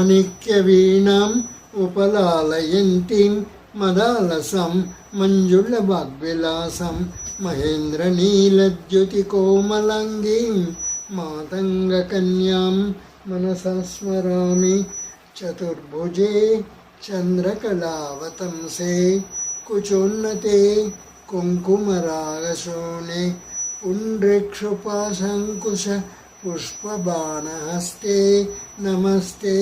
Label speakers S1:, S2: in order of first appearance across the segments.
S1: మాణిక్యవీణాం ఉపలాలయంतीं మదాలసం మంజుళవాగ్విలాసం మహేంద్రనీలద్యుతికోమలాంగీం మాతంగకన్యాం మనసా స్మరామి. చతుర్భుజే చంద్రకళావతంసే కుచోన్నతే కుంకుమరాగశోణే పుండ్రేక్షుపాశంకుశ పుష్పబాణహస్తే నమస్తే.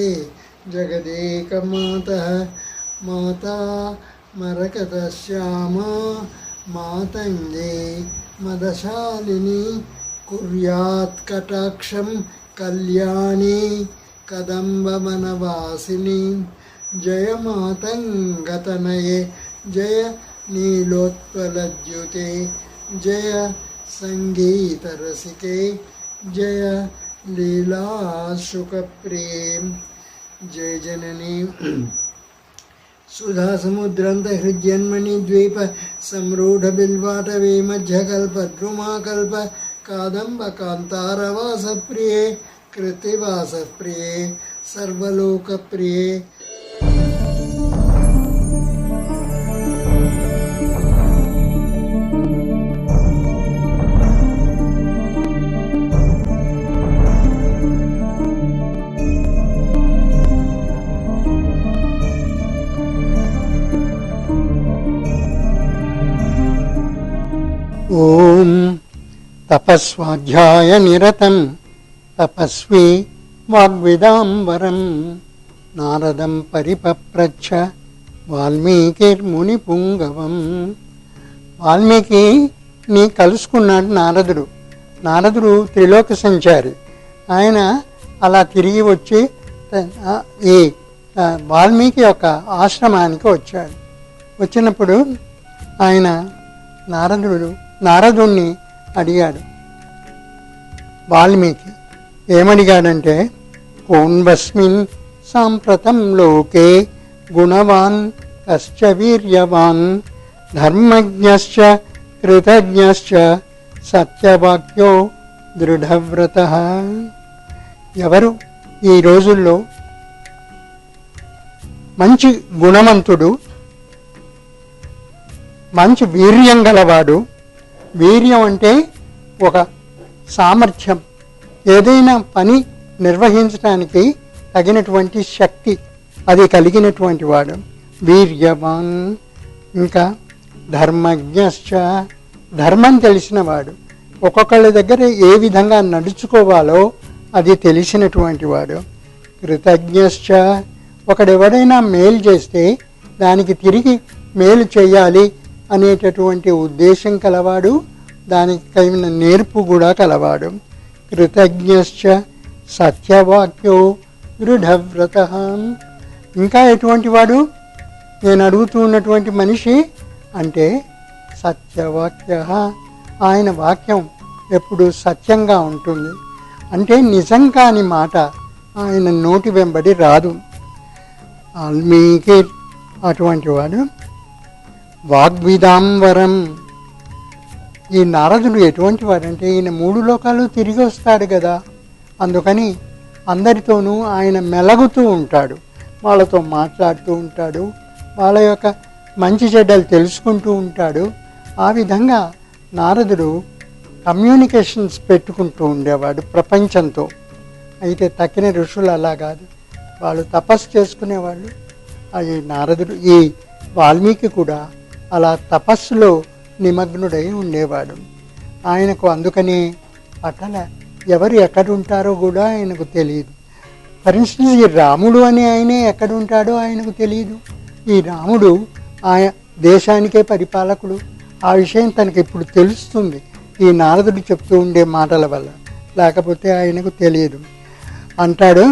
S1: జగదేకమాతః మాతా మరకతశ్యామా మాతంగే మదశాలిని కుర్యాత్ కటాక్షం కళ్యాణి కదంబవనవాసిని. జయ మాతంగతనయే జయ నీలోత్పలద్యుతే జయ సంగీతరసికే జయ లీలాశుకప్రియే. జయ జననీ సుధాసముద్రంతహృద్యన్మణి ద్వీప సంరూఢబిల్వాటవే మధ్యకల్పద్రుమాకల్ప కాదంబ కాంతారవాసప్రియే కృత్తివాసప్రియే సర్వలోకప్రియే.
S2: ఓం తపస్వాధ్యాయ నిరతం తపస్వి వాగ్విదాంబరం నారదం పరిపప్రచ్ఛ వాల్మీకిర్మునిపుంగవం. వాల్మీకిని కలుసుకున్నాడు నారదుడు త్రిలోక సంచారి. ఆయన అలా తిరిగి వచ్చి ఈ వాల్మీకి యొక్క ఆశ్రమానికి వచ్చాడు. వచ్చినప్పుడు ఆయన నారదుణ్ణి అడిగాడు. వాల్మీకి ఏమడిగాడంటే, కోన్వస్మిన్ సాంప్రతం లోకే గుణవాన్ కశ్చ వీర్యవాన్ ధర్మజ్ఞశ్చ కృతజ్ఞశ్చ సత్యవాక్యో దృఢవ్రతః. ఎవరు ఈ రోజుల్లో మంచి గుణవంతుడు, మంచి వీర్యం గలవాడు? వీర్యం అంటే ఒక సామర్థ్యం, ఏదైనా పని నిర్వహించడానికి తగినటువంటి శక్తి, అది కలిగినటువంటి వాడు వీర్యవాన్. ఇంకా ధర్మజ్ఞశ్చ, ధర్మం తెలిసినవాడు, ఒక్కొక్కళ్ళ దగ్గర ఏ విధంగా నడుచుకోవాలో అది తెలిసినటువంటి వాడు. కృతజ్ఞశ్చ, ఒకడెవడైనా మేలు చేస్తే దానికి తిరిగి మేలు చేయాలి అనేటటువంటి ఉద్దేశం కలవాడు, దానికి కలిగిన నేర్పు కూడా కలవాడు. కృతజ్ఞశ్చ సత్యవాక్యో దృఢవ్రతః. ఇంకా ఎటువంటి వాడు నేను అడుగుతూ ఉన్నటువంటి మనిషి అంటే సత్యవాక్య, ఆయన వాక్యం ఎప్పుడు సత్యంగా ఉంటుంది. అంటే నిజం కాని మాట ఆయన నోటి వెంబడి రాదు. వాల్మీకి అటువంటి వాడు. వాగ్విదాంబరం, ఈ నారదుడు ఎటువంటి వాడంటే ఈయన 3 లోకాలు తిరిగి వస్తాడు కదా, అందుకని అందరితోనూ ఆయన మెలగుతూ ఉంటాడు, వాళ్ళతో మాట్లాడుతూ ఉంటాడు, వాళ్ళ యొక్క మంచి చెడ్డలు తెలుసుకుంటూ ఉంటాడు. ఆ విధంగా నారదుడు కమ్యూనికేషన్స్ పెట్టుకుంటూ ఉండేవాడు ప్రపంచంతో. అయితే తక్కిన ఋషులు అలా కాదు, వాళ్ళు తపస్సు చేసుకునేవాళ్ళు. అది నారదుడు, ఈ వాల్మీకి కూడా అలా తపస్సులో నిమగ్నుడై ఉండేవాడు. ఆయనకు అందుకని పట్టణ ఎవరు ఎక్కడుంటారో కూడా ఆయనకు తెలియదు. ఫర్ ఇన్స్టెన్స్ ఈ రాముడు అని ఆయనే ఎక్కడుంటాడో ఆయనకు తెలియదు. ఈ రాముడు ఆయన దేశానికే పరిపాలకుడు, ఆ విషయం తనకి ఇప్పుడు తెలుస్తుంది ఈ నారదుడు చెప్తూ ఉండే మాటల వల్ల, లేకపోతే ఆయనకు తెలియదు. అంటాడు,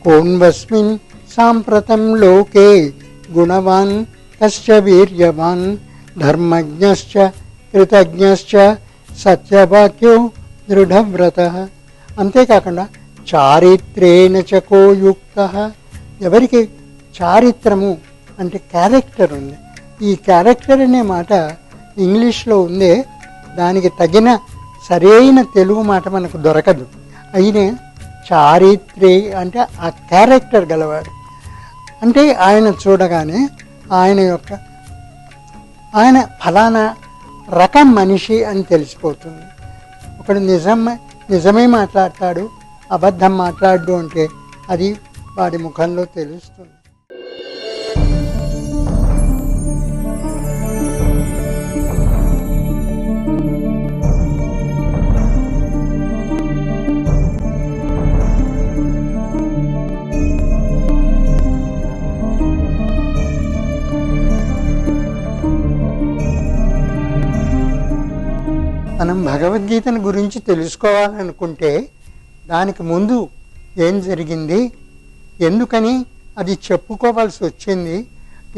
S2: కోన్వస్మిన్ సాంప్రతం లోకే గుణవాన్ కశ్చ వీర్యవాన్ ధర్మజ్ఞశ్చ కృతజ్ఞశ్చ సత్యవాక్యో దృఢవ్రతః. అంతేకాకుండా చారిత్రేణ చకో యుక్తః, ఎవరికి చారిత్రము అంటే క్యారెక్టర్ ఉంది. ఈ క్యారెక్టర్ అనే మాట ఇంగ్లీష్లో ఉందే, దానికి తగిన సరైన తెలుగు మాట మనకు దొరకదు. అయినా చారిత్రే అంటే ఆ క్యారెక్టర్ గలవాడు, అంటే ఆయన చూడగానే ఆయన ఫలానా రకం మనిషి అని తెలిసిపోతుంది. ఒకడు నిజమే మాట్లాడతాడు, అబద్ధం మాట్లాడు అంటే అది వాడి ముఖంలో తెలుస్తుంది. మనం భగవద్గీతను గురించి తెలుసుకోవాలనుకుంటే దానికి ముందు ఏం జరిగింది, ఎందుకని అది చెప్పుకోవాల్సి వచ్చింది,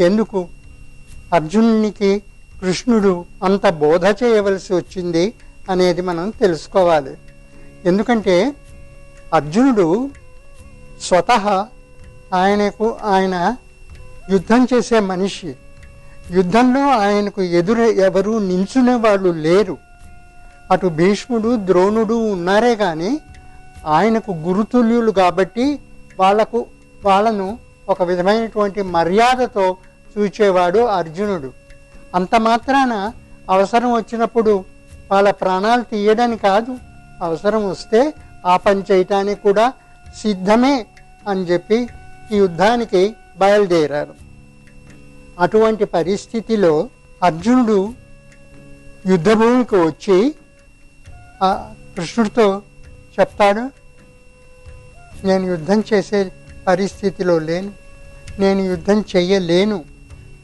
S2: ఎందుకు అర్జునునికి కృష్ణుడు అంత బోధ చేయవలసి వచ్చింది అనేది మనం తెలుసుకోవాలి. ఎందుకంటే అర్జునుడు స్వతహా ఆయన యుద్ధం చేసే మనిషి. యుద్ధంలో ఆయనకు ఎదురు ఎవరు నించునే వాళ్ళు లేరు. అటు భీష్ముడు ద్రోణుడు ఉన్నారే కానీ ఆయనకు గురుతుల్యులు కాబట్టి వాళ్ళను ఒక విధమైనటువంటి మర్యాదతో చూచేవాడు అర్జునుడు. అంత మాత్రాన అవసరం వచ్చినప్పుడు వాళ్ళ ప్రాణాలు తీయడని కాదు, అవసరం వస్తే ఆ పని చేయటానికి కూడా సిద్ధమే అని చెప్పి ఈ యుద్ధానికి బయలుదేరారు. అటువంటి పరిస్థితిలో అర్జునుడు యుద్ధభూమికి వచ్చి కృష్ణుడితో చెప్తాడు, నేను యుద్ధం చేసే పరిస్థితిలో లేను, నేను యుద్ధం చెయ్యలేను,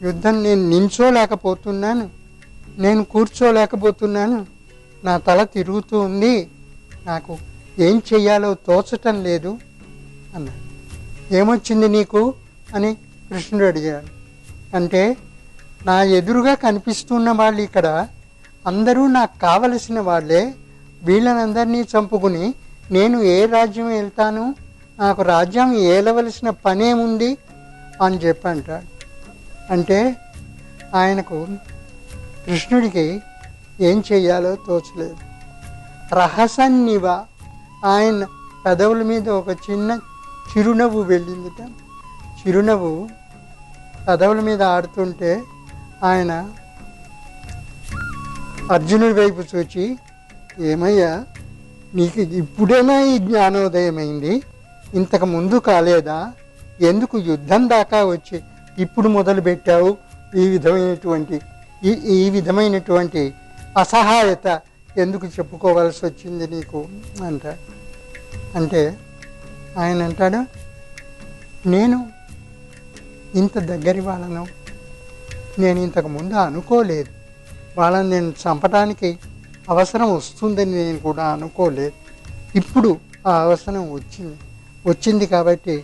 S2: యుద్ధం నేను నించోలేకపోతున్నాను, నేను కూర్చోలేకపోతున్నాను, నా తల తిరుగుతూ ఉంది, నాకు ఏం చెయ్యాలో తోచటం లేదు అన్నాడు. ఏమొచ్చింది నీకు అని కృష్ణుడు అడిగాడు. అంటే నా ఎదురుగా కనిపిస్తున్న వాళ్ళు ఇక్కడ అందరూ నాకు కావలసిన వాళ్ళే, వీళ్ళనందరినీ చంపుకుని నేను ఏ రాజ్యం వెళ్తాను, నాకు రాజ్యం ఏలవలసిన పనేముంది అని చెప్పి అంటాడు. అంటే ఆయనకు కృష్ణుడికి ఏం చెయ్యాలో తోచలేదు. రహసన్నివ ఆయన పెదవుల మీద ఒక చిన్న చిరునవ్వు వెళ్ళిందిట. చిరునవ్వు పెదవుల మీద ఆడుతుంటే ఆయన అర్జునుడి వైపు చూచి, ఏమయ్యా నీకు ఇప్పుడైనా ఈ జ్ఞానోదయమైంది, ఇంతకు ముందు కాలేదా, ఎందుకు యుద్ధం దాకా వచ్చి ఇప్పుడు మొదలుపెట్టావు ఈ విధమైనటువంటి అసహాయత ఎందుకు చెప్పుకోవాల్సి వచ్చింది నీకు అంటాడు. అంటే ఆయన అంటాడు, నేను ఇంత దగ్గరి వాళ్ళను నేను ఇంతకు ముందు అనుకోలేదు, వాళ్ళని నేను చంపడానికి అవసరం వస్తుందని నేను కూడా అనుకోలేదు, ఇప్పుడు ఆ అవసరం వచ్చింది కాబట్టి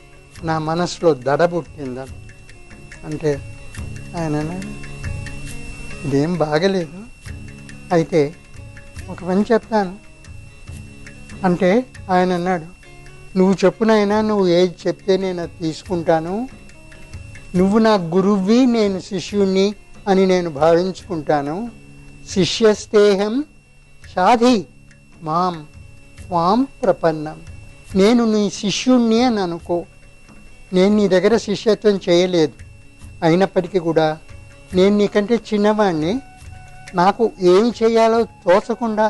S2: నా మనసులో దడ పుట్టిందని. అంటే ఆయన ఇదేం బాగలేదు, అయితే ఒక పని చెప్తాను అంటే ఆయన అన్నాడు, నువ్వు చెప్పునైనా, నువ్వు ఏది చెప్తే నేను అది తీసుకుంటాను, నువ్వు నా గురువువి, నేను శిష్యుణ్ణి అని నేను భావించుకుంటాను. శిష్యస్తేహం షాధి మాం ప్రపన్నం, నేను నీ శిష్యుణ్ణి అని అనుకో, నేను నీ దగ్గర శిష్యత్వం చేయలేదు, అయినప్పటికీ కూడా నేను నీకంటే చిన్నవాడిని, నాకు ఏమి చేయాలో తోచకుండా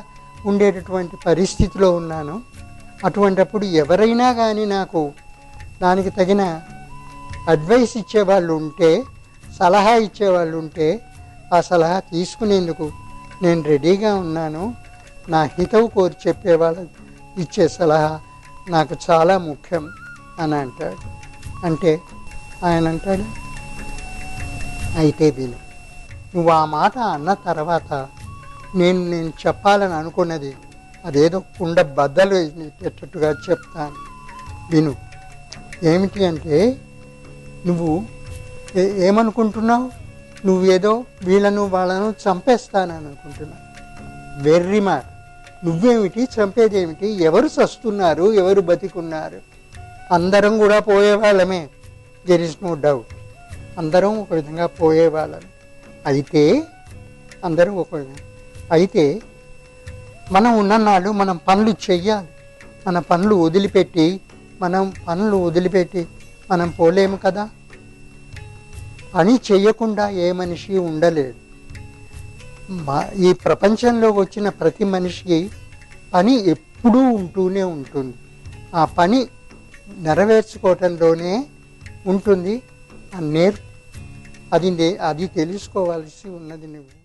S2: ఉండేటటువంటి పరిస్థితిలో ఉన్నాను. అటువంటప్పుడు ఎవరైనా కానీ నాకు దానికి తగిన అడ్వైస్ ఇచ్చేవాళ్ళు ఉంటే, సలహా ఇచ్చేవాళ్ళు ఉంటే ఆ సలహా తీసుకునేందుకు నేను రెడీగా ఉన్నాను. నా హితవు కోరి చెప్పేవాళ్ళు ఇచ్చే సలహా నాకు చాలా ముఖ్యం అని అంటాడు. అంటే ఆయన అంటాడు, అయితే విను, నువ్వు ఆ మాట అన్న తర్వాత నేను చెప్పాలని అనుకున్నది అదేదో కుండ బద్దలు వేసేటట్టుగా చెప్తాను, విను. ఏమిటి అంటే, నువ్వు ఏమనుకుంటున్నావు, నువ్వేదో వాళ్ళను చంపేస్తానని అనుకుంటున్నావు. వెర్రి మాట. నువ్వేమిటి, చంపేదేమిటి, ఎవరు చస్తున్నారు, ఎవరు బతికున్నారు, అందరం కూడా పోయేవాళ్ళమే, దెర్ ఇస్ నో డౌట్, అందరం ఒక విధంగా పోయేవాళ్ళం. అయితే అందరూ ఒక విధంగా, అయితే మనం ఉన్ననాళ్ళు మనం పనులు చెయ్యాలి, మన పనులు వదిలిపెట్టి మనం పోలేము కదా. పని చేయకుండా ఏ మనిషి ఉండలేడు. ఈ ప్రపంచంలో వచ్చిన ప్రతి మనిషికి పని ఎప్పుడూ ఉంటూనే ఉంటుంది. ఆ పని నెరవేర్చుకోవటంలోనే ఉంటుంది ఆ నేర్పు. అది తెలుసుకోవాల్సి ఉన్నది నువ్వు.